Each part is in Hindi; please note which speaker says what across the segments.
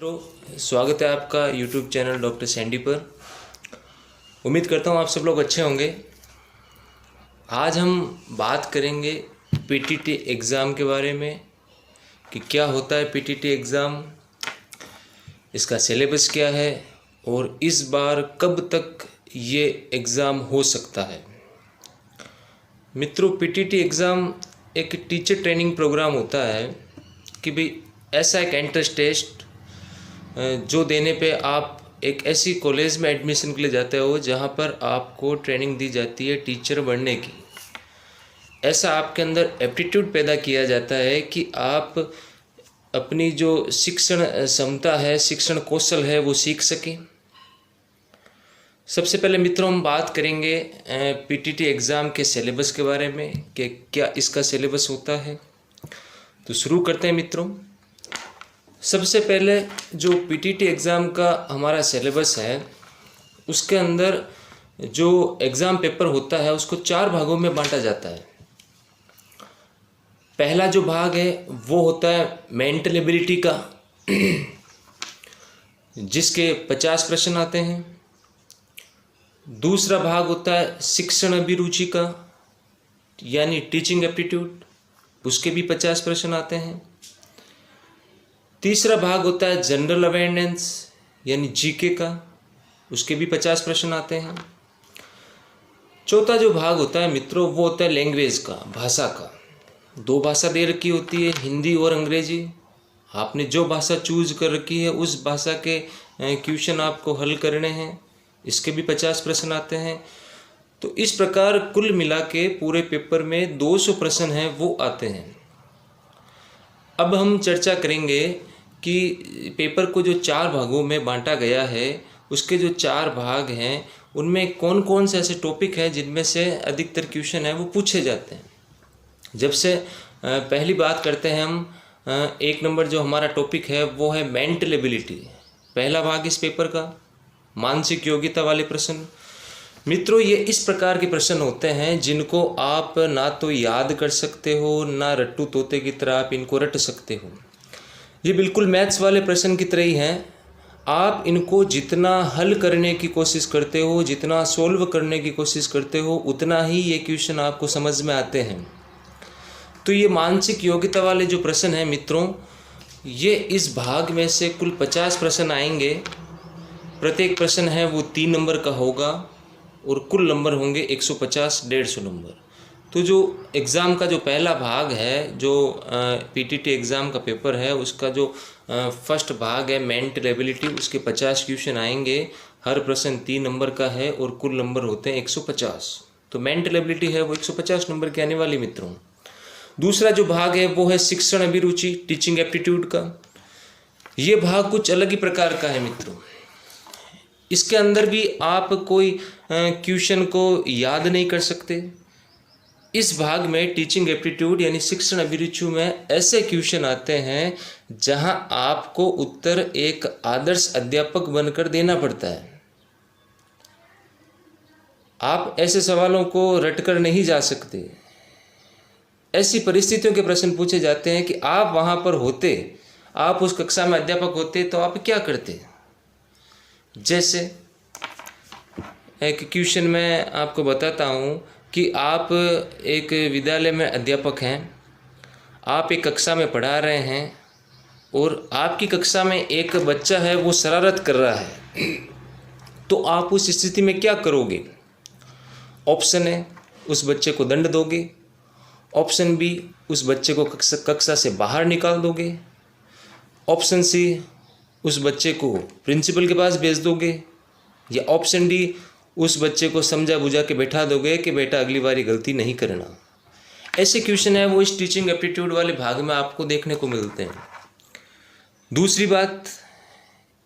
Speaker 1: स्वागत है आपका यूट्यूब चैनल डॉक्टर सैंडी पर। उम्मीद करता हूँ आप सब लोग अच्छे होंगे। आज हम बात करेंगे पीटीटी एग्ज़ाम के बारे में कि क्या होता है पीटीटी एग्ज़ाम, इसका सिलेबस क्या है और इस बार कब तक ये एग्ज़ाम हो सकता है। मित्रों, पीटीटी एग्ज़ाम एक टीचर ट्रेनिंग प्रोग्राम होता है कि भाई ऐसा एक एंट्रेंस टेस्ट जो देने पे आप एक ऐसी कॉलेज में एडमिशन के लिए जाते हो जहाँ पर आपको ट्रेनिंग दी जाती है टीचर बनने की। ऐसा आपके अंदर एप्टीट्यूड पैदा किया जाता है कि आप अपनी जो शिक्षण क्षमता है, शिक्षण कौशल है, वो सीख सकें। सबसे पहले मित्रों हम बात करेंगे पीटीटी एग्ज़ाम के सिलेबस के बारे में कि क्या इसका सिलेबस होता है। तो शुरू करते हैं मित्रों। सबसे पहले जो पीटीटी एग्ज़ाम का हमारा सिलेबस है उसके अंदर जो एग्ज़ाम पेपर होता है उसको 4 भागों में बांटा जाता है। पहला जो भाग है वो होता है मेंटल एबिलिटी का जिसके 50 प्रश्न आते हैं। दूसरा भाग होता है शिक्षण अभिरुचि का यानी टीचिंग एप्टीट्यूड, उसके भी 50 प्रश्न आते हैं। तीसरा भाग होता है जनरल अवेयरनेस यानी जीके का, उसके भी 50 प्रश्न आते हैं। चौथा जो भाग होता है मित्रों वो होता है लैंग्वेज का, भाषा का। 2 भाषा दे रखी होती है, हिंदी और अंग्रेजी। आपने जो भाषा चूज कर रखी है उस भाषा के क्वेश्चन आपको हल करने हैं, इसके भी 50 प्रश्न आते हैं। तो इस प्रकार कुल मिला के पूरे पेपर में 200 प्रश्न हैं वो आते हैं। अब हम चर्चा करेंगे कि पेपर को जो 4 भागों में बांटा गया है उसके जो 4 भाग हैं उनमें कौन कौन से ऐसे टॉपिक हैं जिनमें से अधिकतर क्वेश्चन है वो पूछे जाते हैं। जब से पहली बात करते हैं हम, 1 नंबर जो हमारा टॉपिक है वो है मेंटल एबिलिटी। पहला भाग इस पेपर का मानसिक योग्यता वाले प्रश्न। मित्रों, ये इस प्रकार के प्रश्न होते हैं जिनको आप ना तो याद कर सकते हो ना रट्टू तोते की तरह आप इनको रट सकते हो। ये बिल्कुल मैथ्स वाले प्रश्न की तरह ही हैं। आप इनको जितना हल करने की कोशिश करते हो, जितना सोल्व करने की कोशिश करते हो, उतना ही ये क्वेश्चन आपको समझ में आते हैं। तो ये मानसिक योग्यता वाले जो प्रश्न हैं मित्रों, ये इस भाग में से कुल 50 प्रश्न आएंगे। प्रत्येक प्रश्न है वो 3 नंबर का होगा और कुल नंबर होंगे 150, 150 नंबर। तो जो एग्ज़ाम का जो पहला भाग है, जो पीटीटी एग्ज़ाम का पेपर है, उसका जो फर्स्ट भाग है मेंटल एबिलिटी, उसके 50 क्वेश्चन आएंगे। हर प्रश्न 3 नंबर का है और कुल नंबर होते हैं 150। तो मेंटल एबिलिटी है वो 150 नंबर की आने वाली मित्रों। दूसरा जो भाग है वो है शिक्षण अभिरुचि, टीचिंग एप्टीट्यूड का। ये भाग कुछ अलग ही प्रकार का है मित्रों। इसके अंदर भी आप कोई क्वेश्चन को याद नहीं कर सकते। इस भाग में टीचिंग एप्टीट्यूड यानी शिक्षण अभिरुचि में ऐसे क्वेश्चन आते हैं जहां आपको उत्तर एक आदर्श अध्यापक बनकर देना पड़ता है। आप ऐसे सवालों को रटकर नहीं जा सकते। ऐसी परिस्थितियों के प्रश्न पूछे जाते हैं कि आप वहां पर होते, आप उस कक्षा में अध्यापक होते तो आप क्या करते। जैसे एक क्वेश्चन मैं आपको बताता हूँ कि आप एक विद्यालय में अध्यापक हैं, आप एक कक्षा में पढ़ा रहे हैं और आपकी कक्षा में एक बच्चा है वो शरारत कर रहा है, तो आप उस स्थिति में क्या करोगे। ऑप्शन है उस बच्चे को दंड दोगे, ऑप्शन बी उस बच्चे को कक्षा से बाहर निकाल दोगे, ऑप्शन सी उस बच्चे को प्रिंसिपल के पास भेज दोगे, या ऑप्शन डी उस बच्चे को समझा बुझा के बैठा दोगे कि बेटा अगली बारी गलती नहीं करना। ऐसे क्वेश्चन है वो इस टीचिंग एप्टीट्यूड वाले भाग में आपको देखने को मिलते हैं। दूसरी बात,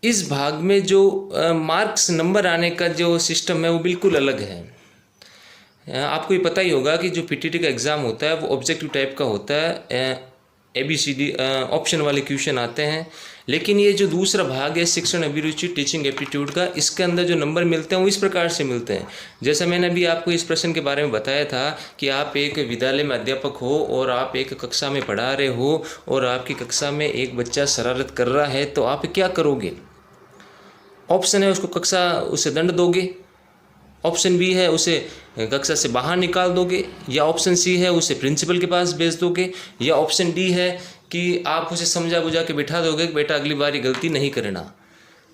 Speaker 1: इस भाग में जो मार्क्स नंबर आने का जो सिस्टम है वो बिल्कुल अलग है। आपको ये पता ही होगा कि जो पीटीटी का एग्ज़ाम होता है वो ऑब्जेक्टिव टाइप का होता है। ABCD ऑप्शन वाले क्वेश्चन आते हैं। लेकिन ये जो दूसरा भाग है शिक्षण अभिरुचि टीचिंग एप्टीट्यूड का, इसके अंदर जो नंबर मिलते हैं वो इस प्रकार से मिलते हैं। जैसा मैंने अभी आपको इस प्रश्न के बारे में बताया था कि आप एक विद्यालय में अध्यापक हो और आप एक कक्षा में पढ़ा रहे हो और आपकी कक्षा में एक बच्चा शरारत कर रहा है, तो आप क्या करोगे? ऑप्शन है उसको कक्षा उसे दंड दोगे, ऑप्शन बी है उसे कक्षा से बाहर निकाल दोगे, या ऑप्शन सी है उसे प्रिंसिपल के पास भेज दोगे, या ऑप्शन डी है कि आप उसे समझा बुझा के बिठा दोगे कि बेटा अगली बार ये गलती नहीं करना।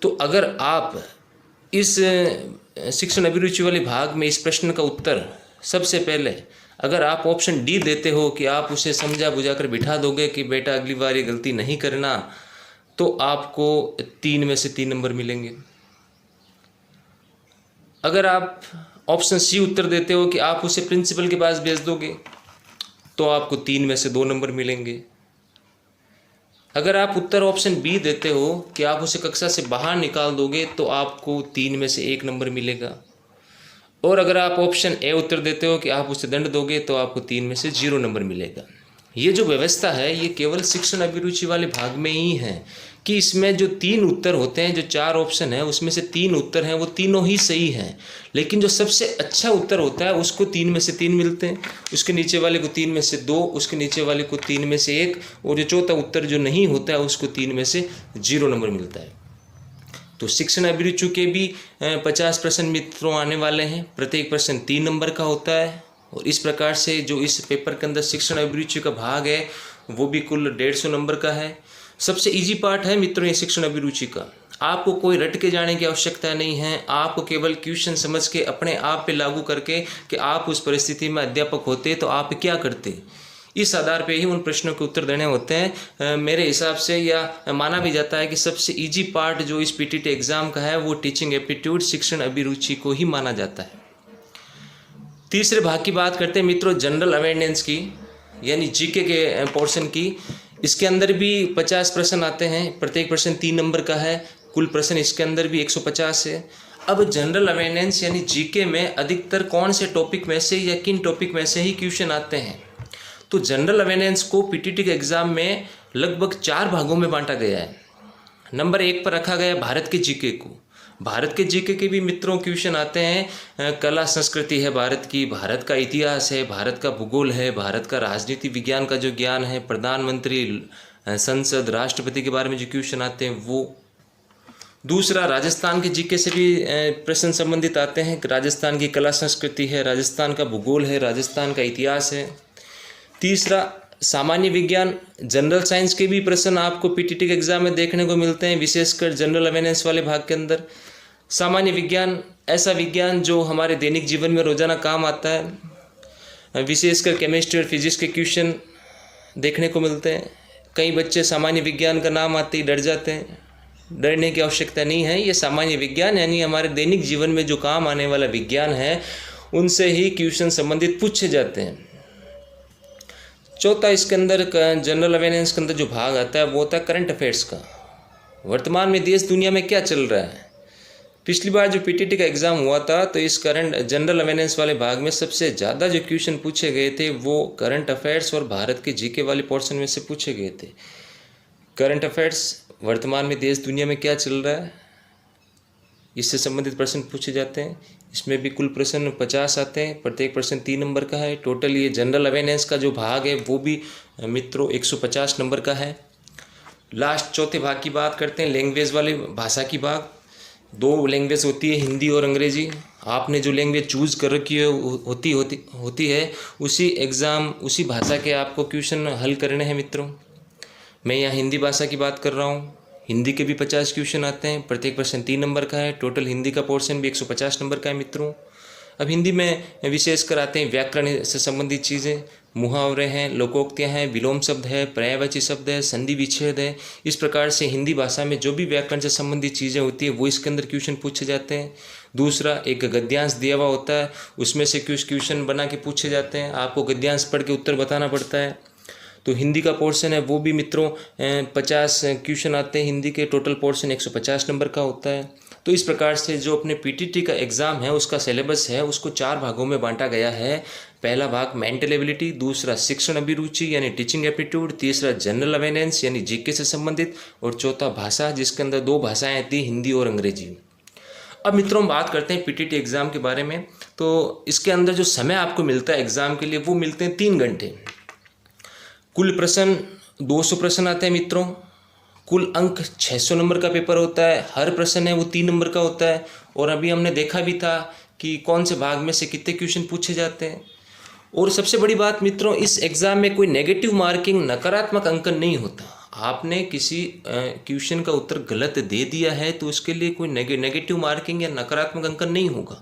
Speaker 1: तो अगर आप इस शिक्षण अभिरुचि वाले भाग में इस प्रश्न का उत्तर सबसे पहले अगर आप ऑप्शन डी देते हो कि आप उसे समझा बुझा कर बिठा दोगे कि बेटा अगली बार ये गलती नहीं करना, तो आपको 3 में से 3 नंबर मिलेंगे। अगर आप ऑप्शन सी उत्तर देते हो कि आप उसे प्रिंसिपल के पास भेज दोगे, तो आपको 3 में से 2 नंबर मिलेंगे। अगर आप उत्तर ऑप्शन बी देते हो कि आप उसे कक्षा से बाहर निकाल दोगे, तो आपको 3 में से 1 नंबर मिलेगा। और अगर आप ऑप्शन ए उत्तर देते हो कि आप उसे दंड दोगे, तो आपको 3 में से 0 नंबर मिलेगा। ये जो व्यवस्था है ये केवल शिक्षण अभिरुचि वाले भाग में ही है कि इसमें जो 3 उत्तर होते हैं, जो 4 ऑप्शन है उसमें से 3 उत्तर हैं वो तीनों ही सही हैं, लेकिन जो सबसे अच्छा उत्तर होता है उसको 3 में से 3 मिलते हैं, उसके नीचे वाले को 3 में से 2, उसके नीचे वाले को 3 में से 1, और जो चौथा उत्तर जो नहीं होता है उसको 3 में से 0 नंबर मिलता है। तो शिक्षण अभिरुचि के भी 50 प्रश्न मित्रों आने वाले हैं। प्रत्येक प्रश्न 3 नंबर का होता है, और इस प्रकार से जो इस पेपर के अंदर शिक्षण अभिरुचि का भाग है वो भी कुल 150 नंबर का है। सबसे इजी पार्ट है मित्रों ये शिक्षण अभिरुचि का। आपको कोई रट के जाने की आवश्यकता नहीं है, आपको केवल क्वेश्चन समझ के अपने आप पे लागू करके कि आप उस परिस्थिति में अध्यापक होते तो आप क्या करते, इस आधार पे ही उन प्रश्नों के उत्तर देने होते हैं। मेरे हिसाब से या माना भी जाता है कि सबसे इजी पार्ट जो इस PTT एग्ज़ाम का है वो टीचिंग एप्टीट्यूड शिक्षण अभिरुचि को ही माना जाता है। तीसरे भाग की बात करते हैं मित्रों जनरल अवेयरनेस की, यानी जीके के पोर्शन की। इसके अंदर भी 50 प्रश्न आते हैं, प्रत्येक प्रश्न 3 नंबर का है, कुल प्रश्न इसके अंदर भी 150 है। अब जनरल अवेयरनेस यानी जीके में अधिकतर कौन से टॉपिक में से या किन टॉपिक में से ही क्वेश्चन आते हैं? तो जनरल अवेयरनेस को PTT के एग्ज़ाम में लगभग 4 भागों में बांटा गया है। नंबर 1 पर रखा गया भारत के जीके को। भारत के जीके के भी मित्रों क्वेश्चन आते हैं, कला संस्कृति है भारत की, भारत का इतिहास है, भारत का भूगोल है, भारत का राजनीति विज्ञान का जो ज्ञान है, प्रधानमंत्री, संसद, राष्ट्रपति के बारे में जो क्वेश्चन आते हैं वो। दूसरा राजस्थान के जीके से भी प्रश्न संबंधित आते हैं, राजस्थान की कला संस्कृति है, राजस्थान का भूगोल है, राजस्थान का इतिहास है। तीसरा सामान्य विज्ञान, जनरल साइंस के भी प्रश्न आपको PTT के एग्जाम में देखने को मिलते हैं, विशेषकर जनरल अवेयरनेस वाले भाग के अंदर। सामान्य विज्ञान ऐसा विज्ञान जो हमारे दैनिक जीवन में रोजाना काम आता है, विशेषकर केमिस्ट्री और फिजिक्स के क्वेश्चन देखने को मिलते हैं। कई बच्चे सामान्य विज्ञान का नाम आते ही डर जाते हैं, डरने की आवश्यकता नहीं है। ये सामान्य विज्ञान यानी हमारे दैनिक जीवन में जो काम आने वाला विज्ञान है उनसे ही क्वेश्चन संबंधित पूछे जाते हैं। चौथा इसके अंदर जनरल अवेयरनेस के अंदर जो भाग आता है वो होता है करंट अफेयर्स का। वर्तमान में देश दुनिया में क्या चल रहा है। पिछली बार जो PTT का एग्ज़ाम हुआ था तो इस करंट जनरल अवेयरनेस वाले भाग में सबसे ज़्यादा जो क्वेश्चन पूछे गए थे वो करंट अफेयर्स और भारत के जीके वाले पोर्शन में से पूछे गए थे। करंट अफेयर्स, वर्तमान में देश दुनिया में क्या चल रहा है, इससे संबंधित प्रश्न पूछे जाते हैं। इसमें भी कुल प्रश्न 50 आते हैं, प्रत्येक प्रश्न 3 नंबर का है। टोटल ये जनरल अवेयरनेस का जो भाग है वो भी मित्रों 150 नंबर का है। लास्ट चौथे भाग की बात करते हैं, लैंग्वेज वाले भाषा की भाग। 2 लैंग्वेज होती है, हिंदी और अंग्रेजी। आपने जो लैंग्वेज चूज़ कर रखी है होती है उसी भाषा के आपको क्वेश्चन हल करने हैं मित्रों। मैं यहाँ हिंदी भाषा की बात कर रहा हूँ। हिंदी के भी 50 क्वेश्चन आते हैं, प्रत्येक प्रश्न 3 नंबर का है। टोटल हिंदी का पोर्शन भी 150 नंबर का है मित्रों। अब हिंदी में विशेषकर आते हैं व्याकरण से संबंधित चीज़ें, मुहावरे हैं, लोकोक्तियाँ हैं, विलोम शब्द है, पर्यायवाची शब्द है, संधि विच्छेद है। इस प्रकार से हिंदी भाषा में जो भी व्याकरण से संबंधित चीज़ें होती है वो इसके अंदर क्वेश्चन पूछे जाते हैं। दूसरा एक गद्यांश दिया हुआ होता है, उसमें से कुछ क्वेश्चन बना के पूछे जाते हैं, आपको गद्यांश पढ़ के उत्तर बताना पड़ता है। तो हिंदी का पोर्शन है वो भी मित्रों 50 क्वेश्चन आते हैं हिंदी के। टोटल पोर्शन 150 नंबर का होता है। तो इस प्रकार से जो अपने PTT का एग्ज़ाम है उसका सिलेबस है उसको 4 भागों में बांटा गया है। पहला भाग मेंटल एबिलिटी, दूसरा शिक्षण अभिरुचि यानी टीचिंग एप्टीट्यूड, तीसरा जनरल अवेयरनेस यानी जीके से संबंधित, और चौथा भाषा जिसके अंदर 2 भाषाएं आती हैं, हिंदी और अंग्रेजी। अब मित्रों हम बात करते हैं पीटीटी एग्ज़ाम के बारे में। तो इसके अंदर जो समय आपको मिलता है एग्ज़ाम के लिए वो मिलते हैं 3 घंटे। कुल प्रश्न 200 प्रश्न आते हैं मित्रों। कुल अंक 600 नंबर का पेपर होता है। हर प्रश्न है वो 3 नंबर का होता है। और अभी हमने देखा भी था कि कौन से भाग में से कितने क्वेश्चन पूछे जाते हैं। और सबसे बड़ी बात मित्रों, इस एग्ज़ाम में कोई नेगेटिव मार्किंग, नकारात्मक अंकन नहीं होता। आपने किसी क्वेश्चन का उत्तर गलत दे दिया है तो उसके लिए कोई नेगेटिव मार्किंग या नकारात्मक अंकन नहीं होगा।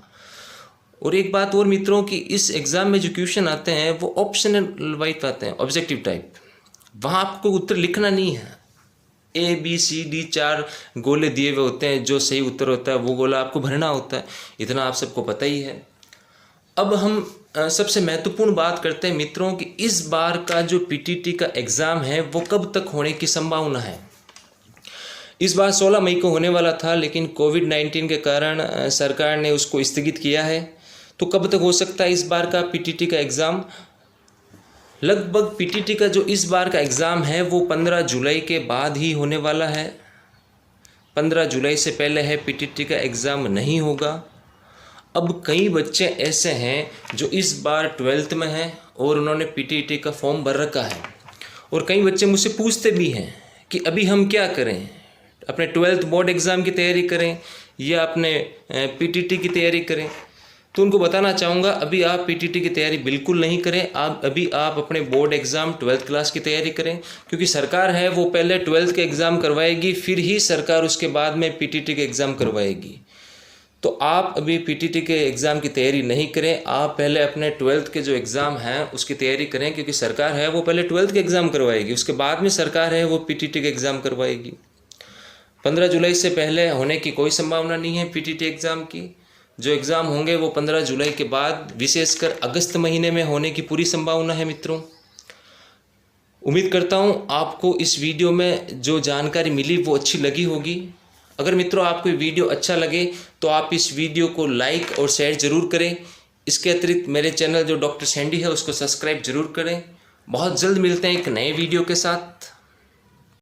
Speaker 1: और एक बात और मित्रों कि इस एग्ज़ाम में जो क्वेश्चन आते हैं वो ऑप्शनल वाइज आते हैं, ऑब्जेक्टिव टाइप। वहाँ आपको उत्तर लिखना नहीं है। ABCD 4 गोले दिए हुए होते हैं, जो सही उत्तर होता है वो गोला आपको भरना होता है। इतना आप सबको पता ही है। अब हम सबसे महत्वपूर्ण बात करते हैं मित्रों कि इस बार का जो पीटीटी का एग्ज़ाम है वो कब तक होने की संभावना है। इस बार 16 मई को होने वाला था, लेकिन कोविड-19 के कारण सरकार ने उसको स्थगित किया है। तो कब तक हो सकता है इस बार का पीटीटी का एग्ज़ाम? लगभग पीटीटी का जो इस बार का एग्ज़ाम है वो 15 जुलाई के बाद ही होने वाला है। 15 जुलाई से पहले है पीटीटी का एग्ज़ाम नहीं होगा। अब कई बच्चे ऐसे हैं जो इस बार 12th में हैं और उन्होंने पीटीटी का फॉर्म भर रखा है। और कई बच्चे मुझसे पूछते भी हैं कि अभी हम क्या करें, अपने 12th बोर्ड एग्ज़ाम की तैयारी करें या अपने पीटीटी की तैयारी करें। तो उनको बताना चाहूँगा अभी आप पीटीटी की तैयारी बिल्कुल नहीं करें। आप अपने बोर्ड एग्ज़ाम 12th क्लास की तैयारी करें, क्योंकि सरकार है वो पहले 12th के एग्ज़ाम करवाएगी, फिर ही सरकार उसके बाद में पीटीटी के एग्ज़ाम करवाएगी। तो आप अभी पीटीटी के एग्ज़ाम की तैयारी नहीं करें। आप पहले अपने 12th के जो एग्ज़ाम हैं उसकी तैयारी करें, क्योंकि सरकार है वो पहले 12th के एग्ज़ाम करवाएगी, उसके बाद में सरकार है वो पीटीटी के एग्ज़ाम करवाएगी। 15 जुलाई से पहले होने की कोई संभावना नहीं है पीटीटी एग्ज़ाम की। जो एग्ज़ाम होंगे वो 15 जुलाई के बाद, विशेषकर अगस्त महीने में होने की पूरी संभावना है मित्रों। उम्मीद करता हूँ आपको इस वीडियो में जो जानकारी मिली वो अच्छी लगी होगी। अगर मित्रों आपको वीडियो अच्छा लगे तो आप इस वीडियो को लाइक और शेयर ज़रूर करें। इसके अतिरिक्त मेरे चैनल जो डॉक्टर सैंडी है उसको सब्सक्राइब ज़रूर करें। बहुत जल्द मिलते हैं एक नए वीडियो के साथ।